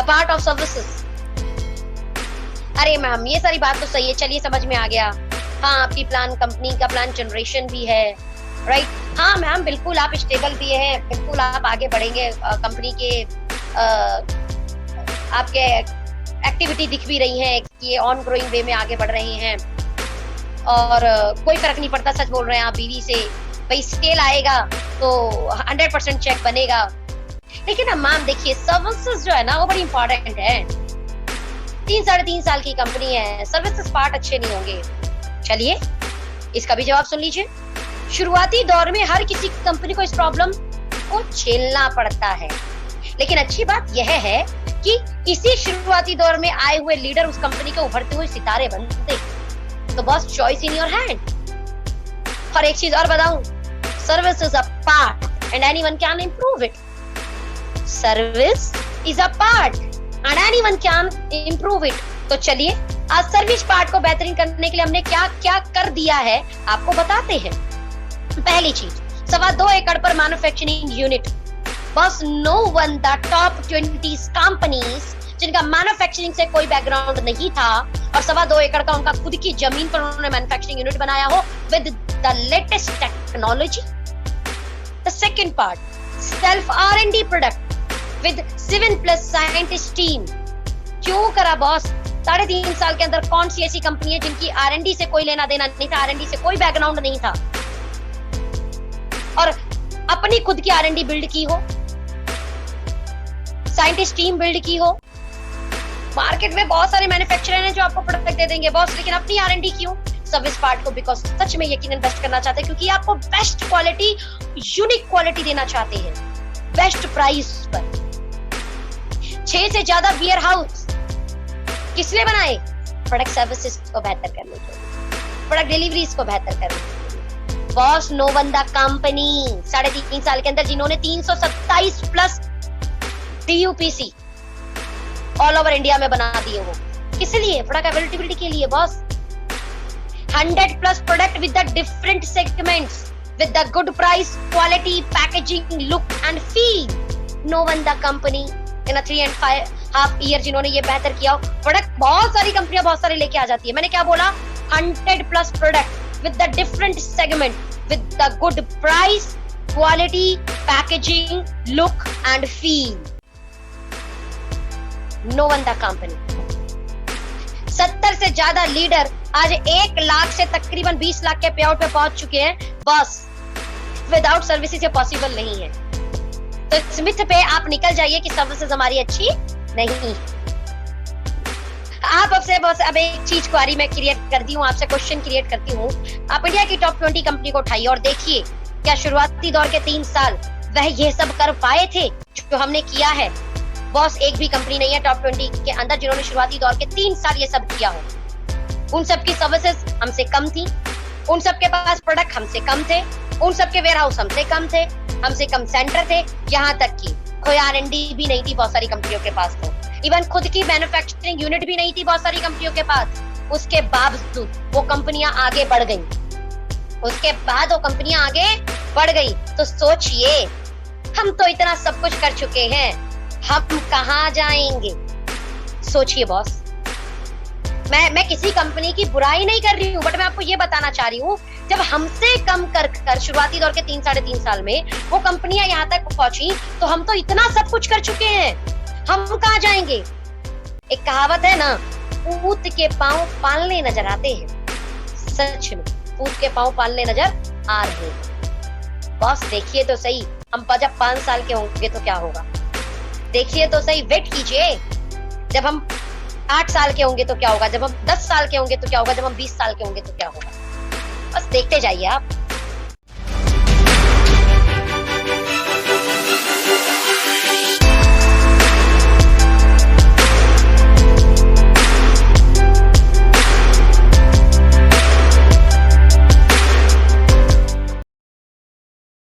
Part of services. अरे ma'am ये सारी बात तो सही है, चलिए समझ में आ गया। हाँ आपकी प्लान, कंपनी का प्लान जनरेशन भी है, राइट। हाँ मैम बिल्कुल आप स्टेबल भी हैं, बिल्कुल आप आगे बढ़ेंगे, कंपनी के आपके एक्टिविटी दिख भी रही है कि ये ऑन ग्रोइंग वे में आगे बढ़ रहे हैं, और कोई फर्क नहीं पड़ता, सच बोल रहे हैं आप बीवी से, भाई स्केल आएगा तो 100% चेक बनेगा। लेकिन अब मैम देखिए सर्विसेज जो है ना वो बड़ी इंपॉर्टेंट है। 3-3.5 साल की कंपनी है, सर्विसेज पार्ट अच्छे नहीं होंगे। चलिए इसका भी जवाब सुन लीजिए। शुरुआती दौर में हर किसी कंपनी को इस प्रॉब्लम को झेलना पड़ता है, लेकिन अच्छी बात यह है कि इसी शुरुआती दौर में आए हुए लीडर उस कंपनी के उभरते हुए सितारे बनते। तो बस चॉइस इन योर हैंड। और एक चीज और बताऊं, service is a part and anyone can improve it. Service is a part and anyone can improve it. तो चलिए आज सर्विस पार्ट को बेहतरीन करने के लिए हमने क्या क्या कर दिया है आपको बताते हैं। पहली चीज, 2.25 एकड़ पर मैन्युफैक्चरिंग यूनिट। बस no one the top 20 companies जिनका मैन्युफैक्चरिंग से कोई बैकग्राउंड नहीं था और 2.25 एकड़ का उनका खुद की जमीन पर उन्होंने मैन्युफैक्चरिंग यूनिट बनाया हो with the latest technology. The second part, self R&D product with 7+ scientist team. क्यों करा बॉस? 3.5 साल के अंदर कौन सी ऐसी कंपनी है जिनकी R&D से कोई लेना देना नहीं था, R&D से कोई बैकग्राउंड नहीं था, और अपनी खुद की R&D बिल्ड की हो, साइंटिस्ट टीम बिल्ड की हो। मार्केट में बहुत सारे मैन्युफैक्चरर हैं जो आपको प्रोडक्ट दे देंगे बॉस, लेकिन अपनी R&D क्यों? सर्विस पार्ट को बिकॉज सच में यकीनन बेस्ट करना चाहते हैं, क्योंकि आपको बेस्ट क्वालिटी, यूनिक क्वालिटी देना चाहते हैं बेस्ट प्राइस पर। 6 से ज्यादा वेयर हाउस किस लिए बनाए? प्रोडक्ट सर्विसेज को बेहतर करने के लिए, प्रोडक्ट डिलीवरीज को बेहतर करने के लिए। Boss no one the company 3.5 साल के अंदर जिन्होंने 327+ DUPC ऑल ओवर इंडिया में बना दिए हो। किस लिए? प्रोडक्ट अवेलेबिलिटी के लिए boss. 100+ product with the different segments with the good price, quality, packaging, look and feel. No one the company in 3.5 year जिन्होंने ये बेहतर किया हो। प्रोडक्ट बहुत सारी कंपनियां बहुत सारी लेके आ जाती है, मैंने क्या बोला? 100+ product with the different segment with the good price, quality, packaging, look and feel. No one the company. 70 से ज्यादा लीडर आज 1 लाख से तकरीबन 20 लाख के पे आउट पे पहुंच चुके हैं। बस विदाउट सर्विसेज ये पॉसिबल नहीं है। तो इस मिथ पे आप निकल जाइए कि सर्विसेज हमारी अच्छी नहीं है। आप अब एक चीज क्वारी मैं क्रिएट करती हूँ, आपसे क्वेश्चन क्रिएट करती हूँ। आप इंडिया की टॉप 20 कंपनी को उठाइए और देखिए क्या शुरुआती दौर के 3 साल वह ये सब कर पाए थे जो हमने किया है? बॉस एक भी कंपनी नहीं है टॉप 20 के अंदर जिन्होंने शुरुआती दौर के 3 साल ये सब किया हो। उन सब की सर्विसेज हमसे कम थी, उन सब के पास प्रोडक्ट हमसे कम थे, उन सब के वेयर हाउस हमसे कम थे, हमसे कम सेंटर थे, यहाँ तक कि कोई R&D भी नहीं थी बहुत सारी कंपनियों के पास। तो इवन खुद की मैन्युफैक्चरिंग यूनिट भी नहीं थी बहुत सारी कंपनियों के पास। उसके बावजूद वो कंपनियां आगे बढ़ गई, उसके बाद वो कंपनियां आगे बढ़ गई। तो सोचिए हम तो इतना सब कुछ कर चुके हैं, हम कहाँ जाएंगे? सोचिए बॉस। मैं किसी कंपनी की बुराई नहीं कर रही हूँ, बट मैं आपको ये बताना चाह रही हूँ जब हमसे कम कर शुरुआती दौर के 3-3.5 साल में वो कंपनियां यहाँ तक पहुंची, तो हम तो इतना सब कुछ कर चुके हैं, हम कहाँ जाएंगे? एक कहावत है ना, ऊंट के पांव पालने नजर आते हैं। सच में ऊंट के पांव पालने नजर आ रहे हैं। बॉस देखिए तो सही, हम जब 5 साल के होंगे तो क्या होगा? देखिए तो सही, वेट कीजिए। जब हम 8 साल के होंगे तो क्या होगा? जब हम 10 साल के होंगे तो क्या होगा? जब हम 20 साल के होंगे तो क्या होगा? बस देखते जाइए आप।